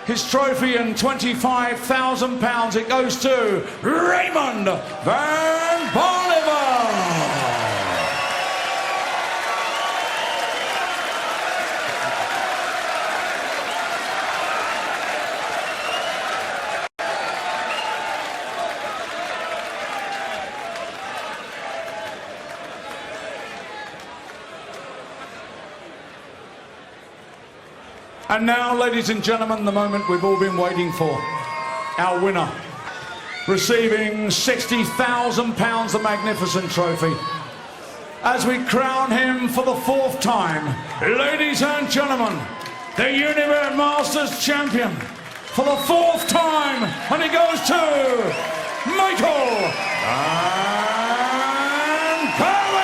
S3: his trophy and £25,000, it goes to Raymond van Barneveld. And now, ladies and gentlemen, the moment we've all been waiting for. Our winner, receiving £60,000, the magnificent trophy. As we crown him for the 4th time, ladies and gentlemen, the Unibet Masters champion for the 4th time, and he goes to Michael van Gerwen.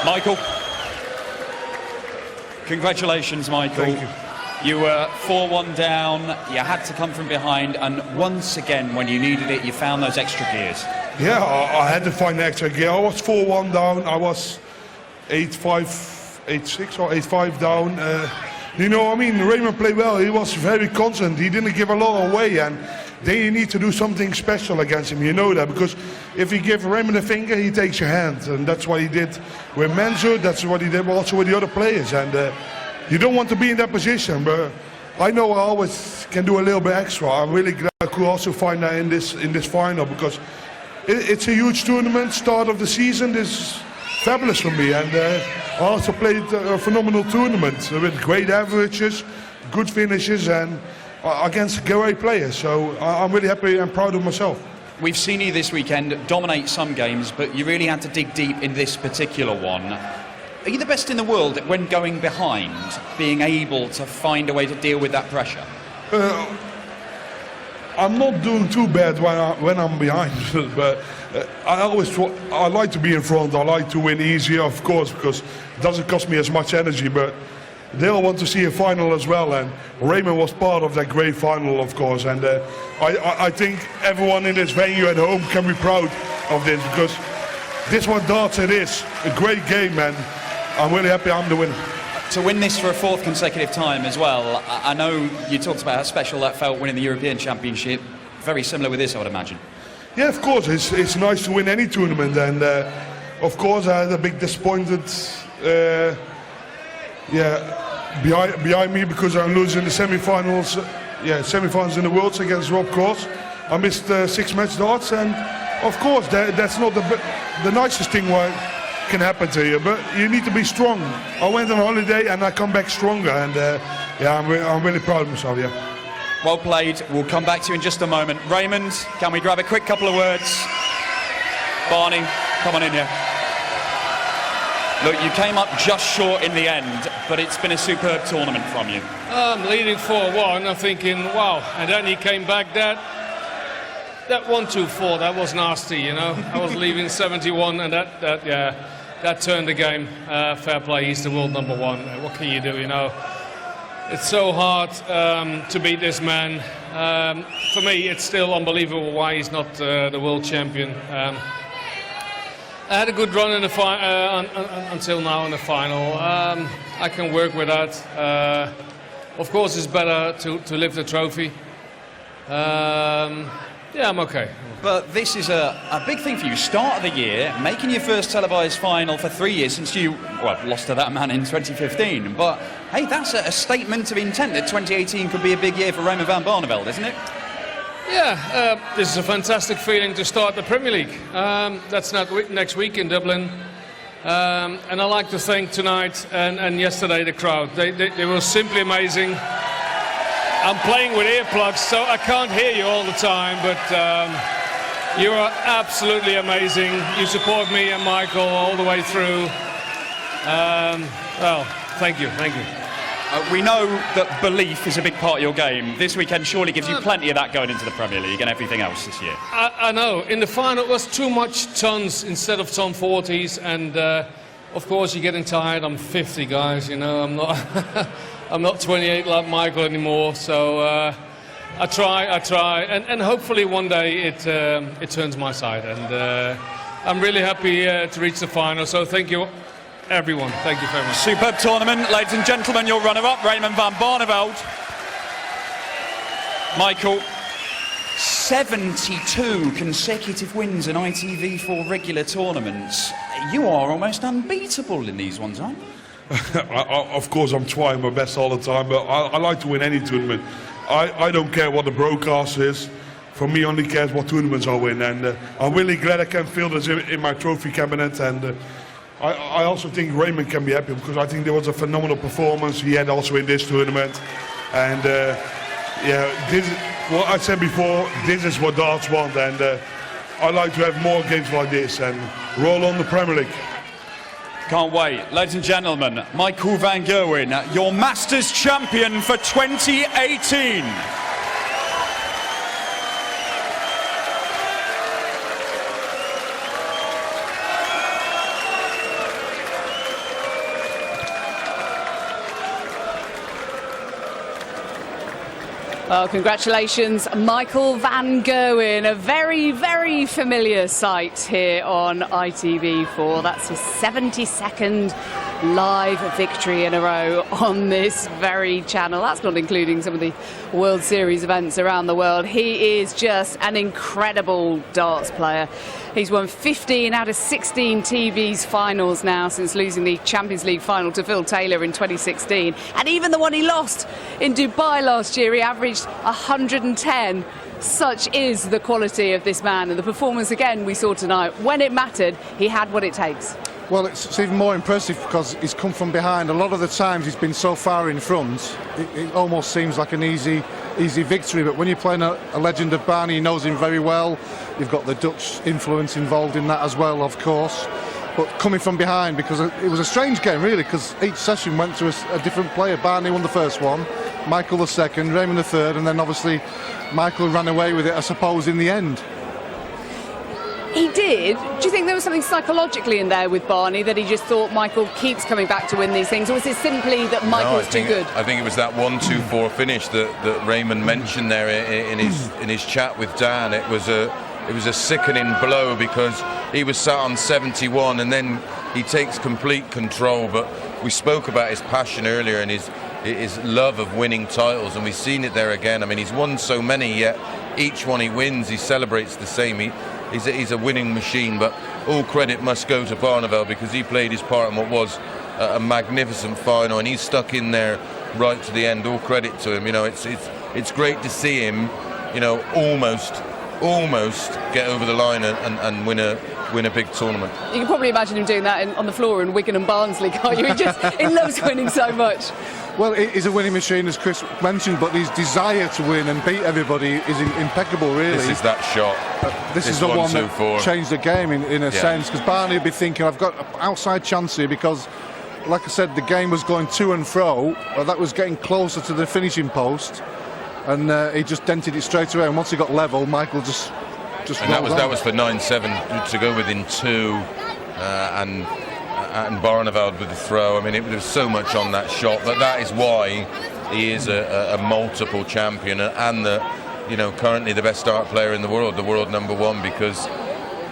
S8: Michael, congratulations, Michael.
S9: Thank you.
S8: You were 4-1 down, you had to come from behind, and once again, when you needed it, you found those extra gears.
S9: Yeah, I had to find the extra gear. I was 4-1 down, I was 8-5, 8-6 or 8-5 down. You know, I mean, Raymond played well, he was very constant, he didn't give a lot away, and then you need to do something special against him, you know that, because if you give Raymond a finger, he takes your hand, and that's what he did with Menzo, that's what he did also with the other players, and you don't want to be in that position, but I know I always can do a little bit extra. I'm really glad I could also find that in this final, because it's a huge tournament, start of the season, this is fabulous for me, and I also played a phenomenal tournament with great averages, good finishes, and against great players, so I'm really happy and proud of myself.
S8: We've seen you this weekend dominate some games, but you really had to dig deep in this particular one. Are you the best in the world at, when going behind, being able to find a way to deal with that pressure?
S9: I'm not doing too bad when I'm behind, but I like to be in front. I like to win easier, of course, because it doesn't cost me as much energy, but they all want to see a final as well, and Raymond was part of that great final, of course, and I think everyone in this venue at home can be proud of this, because this one darts it is a great game, and I'm really happy I'm the winner.
S8: To win this for a 4th consecutive time as well, I know you talked about how special that felt winning the European Championship, very similar with this, I would imagine.
S9: Yeah, of course, it's nice to win any tournament, and of course I had a big disappointment behind me, because I'm losing the semi-finals in the Worlds against Rob Cross. I missed 6 match darts, and of course that's not the nicest thing what can happen to you, but you need to be strong. I went on holiday and I come back stronger, and I'm really proud of myself. Yeah.
S8: Well played. We'll come back to you in just a moment. Raymond, can we grab a quick couple of words? Barney, come on in here. Look, you came up just short in the end, but it's been a superb tournament from you.
S10: I'm leading 4-1. I'm thinking, wow. And then he came back. That 1-2-4, that was nasty, you know. I was leaving 71, and that turned the game. Fair play. He's the world number 1. What can you do, you know? It's so hard to beat this man. For me, it's still unbelievable why he's not the world champion. I had a good run in the until now in the final. I can work with that. Of course, it's better to lift the trophy. Yeah, I'm okay.
S8: But this is a big thing for you. Start of the year, making your first televised final for 3 years since you lost to that man in 2015. But hey, that's a statement of intent that 2018 could be a big year for Raymond van Barneveld, isn't it?
S10: Yeah, this is a fantastic feeling to start the Premier League. That's next week in Dublin. And I like to thank tonight and yesterday the crowd. They were simply amazing. I'm playing with earplugs, so I can't hear you all the time, but you are absolutely amazing. You support me and Michael all the way through. Well, thank you.
S8: We know that belief is a big part of your game. This weekend surely gives you plenty of that going into the Premier League and everything else this year.
S10: I know. In the final, it was too much tons instead of ton 40s, and of course you're getting tired. I'm 50, guys. You know, I'm not. I'm not 28 like Michael anymore. So I try, and hopefully one day it turns my side. And I'm really happy to reach the final. So thank you. Everyone, thank you very much.
S8: Superb tournament, ladies and gentlemen. Your runner-up, Raymond van Barneveld. Michael, 72 consecutive wins in ITV4 regular tournaments. You are almost unbeatable in these ones, aren't you?
S9: Of course, I'm trying my best all the time, but I like to win any tournament. I don't care what the broadcast is. For me, only cares what tournaments I win, and I'm really glad I can feel this in my trophy cabinet. And I also think Raymond can be happy because I think there was a phenomenal performance he had also in this tournament. And this is what I said before. This is what darts want, and I like to have more games like this and roll on the Premier League.
S8: Can't wait. Ladies and gentlemen, Michael van Gerwen, your Masters champion for 2018.
S1: Well, congratulations, Michael van Gerwen. A very, very familiar sight here on ITV4. That's his 72nd live victory in a row on this very channel. That's not including some of the World Series events around the world. He is just an incredible darts player. He's won 15 out of 16 TV's finals now since losing the Champions League final to Phil Taylor in 2016. And even the one he lost in Dubai last year, he averaged 110. Such is the quality of this man, and the performance again we saw tonight. When it mattered, he had what it takes.
S11: Well, it's even more impressive because he's come from behind. A lot of the times he's been so far in front, it almost seems like an easy victory. But when you're playing a legend of Barney, he knows him very well. You've got the Dutch influence involved in that as well, of course. But coming from behind, because it was a strange game, really, because each session went to a different player. Barney won the first one, Michael the second, Raymond the third, and then obviously Michael ran away with it, I suppose, in the end.
S1: He did. Do you think there was something psychologically in there with Barney that he just thought Michael keeps coming back to win these things, or was it simply that Michael's too good?
S2: I think it was that 1-2-4 finish that Raymond mentioned there in his chat with Dan. It was a sickening blow because he was sat on 71 and then he takes complete control. But we spoke about his passion earlier and his love of winning titles, and we've seen it there again. I mean, he's won so many, yet each one he wins, he celebrates the same. He's a winning machine, but all credit must go to Barneveld because he played his part in what was a magnificent final, and he's stuck in there right to the end. All credit to him. You know, it's great to see him, you know, almost almost get over the line and win a big tournament.
S1: You can probably imagine him doing that on the floor in Wigan and Barnsley, can't you? He loves winning so much.
S11: Well, he's a winning machine, as Chris mentioned, but his desire to win and beat everybody is impeccable, really.
S2: This is that shot.
S11: This is the one that changed the game in a sense, because Barney would be thinking, I've got an outside chance here, because, like I said, the game was going to and fro. That was getting closer to the finishing post, and he just dented it straight away. And once he got level, Michael just
S2: and that was for 9-7 to go within 2, and Barneveld with the throw. I mean, there was so much on that shot, but that is why he is a multiple champion and currently the best dart player in the world #1, because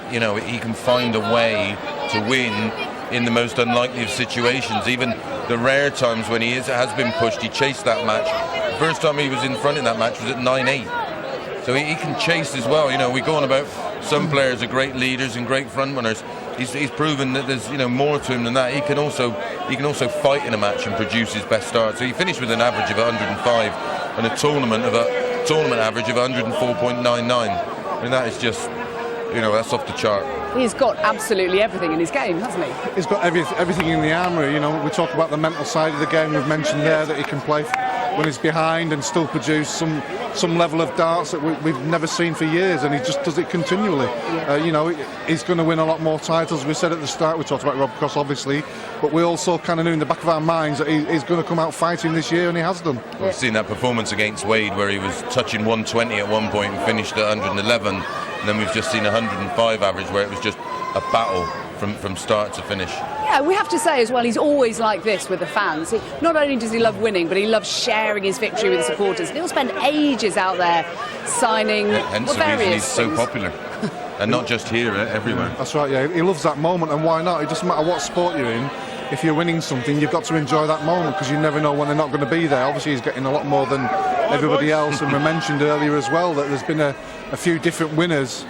S2: he can find a way to win in the most unlikely of situations. Even the rare times when he has been pushed, he chased that match. The first time he was in front in that match was at 9-8. So he can chase as well. We go on about some players are great leaders and great front runners. He's proven that there's more to him than that. He can also fight in a match and produce his best start. So he finished with an average of 105 and a tournament average of 104.99. And that is just that's off the chart.
S1: He's got absolutely everything in his game, hasn't he?
S11: He's got everything in the armoury. We talk about the mental side of the game. We've mentioned there that he can play when he's behind and still produce some level of darts that we've never seen for years, and he just does it continually. He's going to win a lot more titles. We said at the start, we talked about Rob Cross obviously, but we also kind of knew in the back of our minds that he's going to come out fighting this year, and he has done.
S2: We've seen that performance against Wade where he was touching 120 at one point and finished at 111, and then we've just seen 105 average where it was just a battle from start to finish.
S1: Yeah, we have to say as well, he's always like this with the fans. Not only does he love winning, but he loves sharing his victory with the supporters. He'll spend ages out there signing
S2: hence the reason he's so popular. And not just here, everywhere.
S11: That's right, yeah. He loves that moment, and why not? It doesn't matter what sport you're in. If you're winning something, you've got to enjoy that moment, because you never know when they're not going to be there. Obviously, he's getting a lot more than everybody else, and we mentioned earlier as well that there's been a few different winners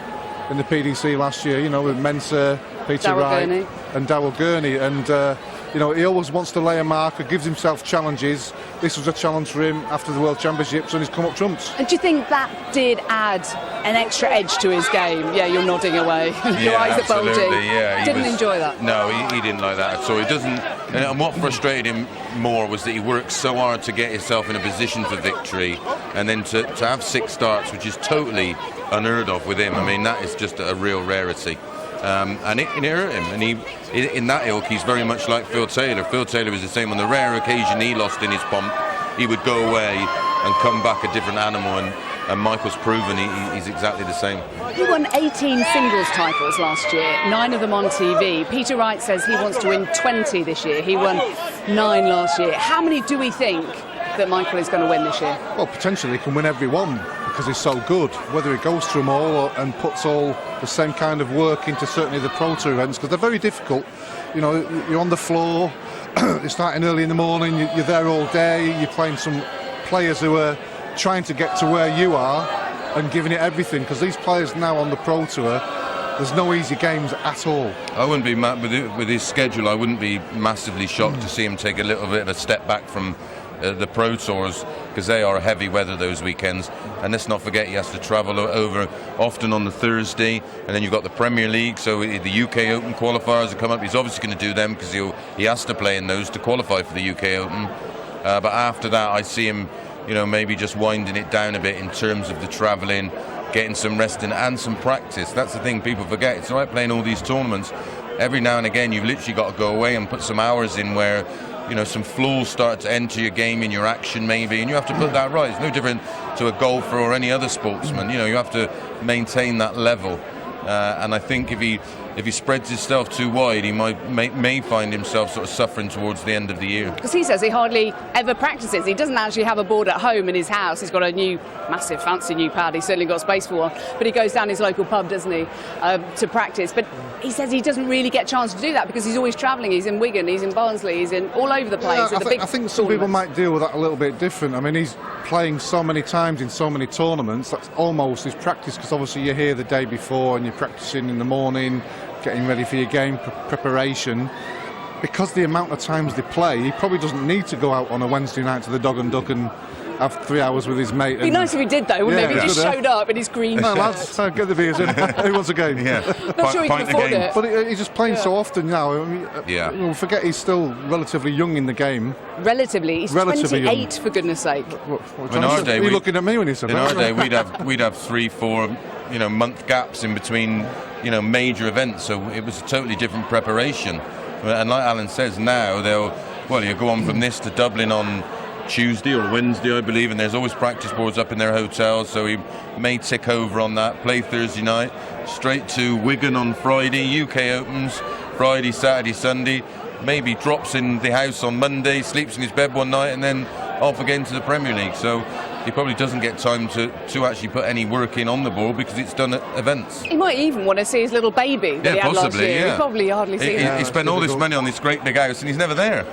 S11: in the PDC last year, with Mensah, Peter Wright and Darryl Gurney, and he always wants to lay a marker, gives himself challenges. This was a challenge for him after the World Championships, and he's come up trumps.
S1: And do you think that did add an extra edge to his game? Yeah, you're nodding away. Your eyes are bulging.
S2: Yeah,
S1: didn't enjoy that.
S2: No, he didn't like that at all. He doesn't. And what frustrated him more was that he worked so hard to get himself in a position for victory, and then to have 6 starts, which is totally unheard of with him. I mean, that is just a real rarity. And it hurt him, and in that ilk he's very much like Phil Taylor. Phil Taylor was the same. On the rare occasion he lost in his pomp, he would go away and come back a different animal, and Michael's proven he's exactly the same.
S1: He won 18 singles titles last year, 9 of them on TV. Peter Wright says he wants to win 20 this year. He won 9 last year. How many do we think that Michael is going to win this year?
S11: Well, potentially he can win every one, because he's so good. Whether he goes through them all and puts all the same kind of work into certainly the Pro Tour events, because they're very difficult. You're on the floor, you're starting early in the morning, you're there all day, you're playing some players who are trying to get to where you are and giving it everything, because these players now on the Pro Tour, there's no easy games at all.
S2: I wouldn't be with his schedule, I wouldn't be massively shocked to see him take a little bit of a step back from the Pro Tours, because they are heavy weather those weekends. And let's not forget he has to travel over often on the Thursday, and then you've got the Premier League, so the UK Open qualifiers will come up. He's obviously going to do them because he has to play in those to qualify for the UK Open, but after that I see him maybe just winding it down a bit in terms of the travelling, getting some rest in and some practice. That's the thing people forget. It's all right playing all these tournaments. Every now and again you've literally got to go away and put some hours in where some flaws start to enter your game, in your action maybe, and you have to put that right. It's no different to a golfer or any other sportsman. You have to maintain that level, and I think if he spreads himself too wide, he may find himself sort of suffering towards the end of the year.
S1: Because he says he hardly ever practices. He doesn't actually have a board at home in his house. He's got a new, massive, fancy new pad. He's certainly got space for one. But he goes down his local pub, doesn't he, to practice. But he says he doesn't really get a chance to do that because he's always travelling. He's in Wigan, he's in Barnsley, he's in all over the place.
S11: Yeah, I think some people might deal with that a little bit different. I mean, he's playing so many times in so many tournaments. That's almost his practice, because obviously you're here the day before and you're practicing in the morning, getting ready for your game preparation. Because the amount of times they play, he probably doesn't need to go out on a Wednesday night to the Dog and Duck and have 3 hours with his mate.
S1: It'd be nice if he did, though, wouldn't it? If he just
S11: good,
S1: showed up in his green
S11: No,
S1: shirt.
S11: lads, get the beers in. Who wants a game?
S2: Yeah.
S1: Not sure he can afford it.
S11: But he's just playing so often now. I mean, we'll forget he's still relatively young in the game.
S1: Relatively. He's
S11: Relatively
S1: 28,
S11: young.
S1: for goodness sake.
S2: In our day,
S11: are you looking at me when he said
S2: in
S11: that?
S2: our day, we'd have 3-4 month gaps in between major events, so it was a totally different preparation. And like Alan says, now you go on from this to Dublin on Tuesday or Wednesday, I believe, and there's always practice boards up in their hotels, so he may tick over on that, play Thursday night, straight to Wigan on Friday, UK Opens Friday, Saturday, Sunday, maybe drops in the house on Monday, sleeps in his bed one night, and then off again to the Premier League. So he probably doesn't get time to actually put any work in on the ball because it's done at events.
S1: He might even want to see his little baby that he had last year.
S2: Yeah.
S1: He probably hardly seen it.
S2: He spent all this money on this great big house and he's never there.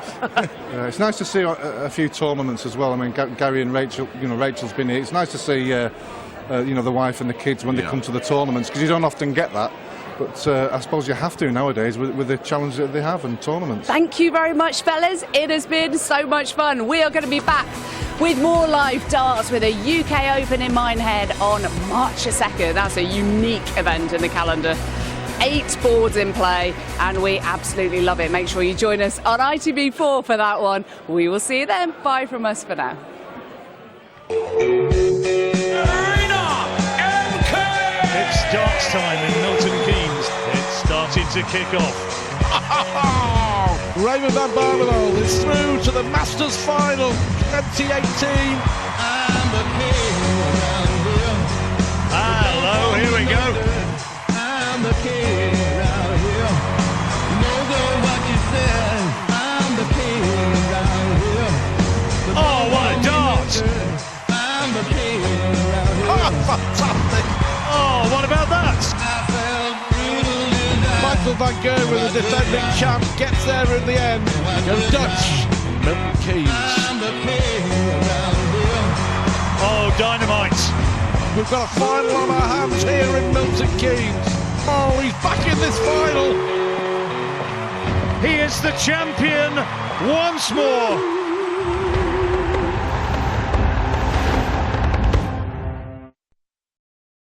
S11: It's nice to see a few tournaments as well. I mean, Gary and Rachel, Rachel's been here. It's nice to see, the wife and the kids when they come to the tournaments, because you don't often get that. But I suppose you have to nowadays with the challenge that they have in tournaments.
S1: Thank you very much, fellas. It has been so much fun. We are going to be back with more live darts with a UK Open in Minehead on March 2nd. That's a unique event in the calendar. 8 boards in play, and we absolutely love it. Make sure you join us on ITV4 for that one. We will see you then. Bye from us for now.
S7: It's darts time in Milton Keynes. It's starting to kick off.
S4: Raymond van Barneveld is through to the Masters Final 2018.
S7: Hello, here we go. Oh, what a dart!
S4: Oh, fantastic!
S7: Oh, what about that?
S4: Michael van Gerwen, the defending champ, gets there in the end. Goes Dutch, Milton Keynes.
S7: Oh, dynamite.
S4: We've got a final on our hands here in Milton Keynes. Oh, he's back in this final.
S7: He is the champion once more.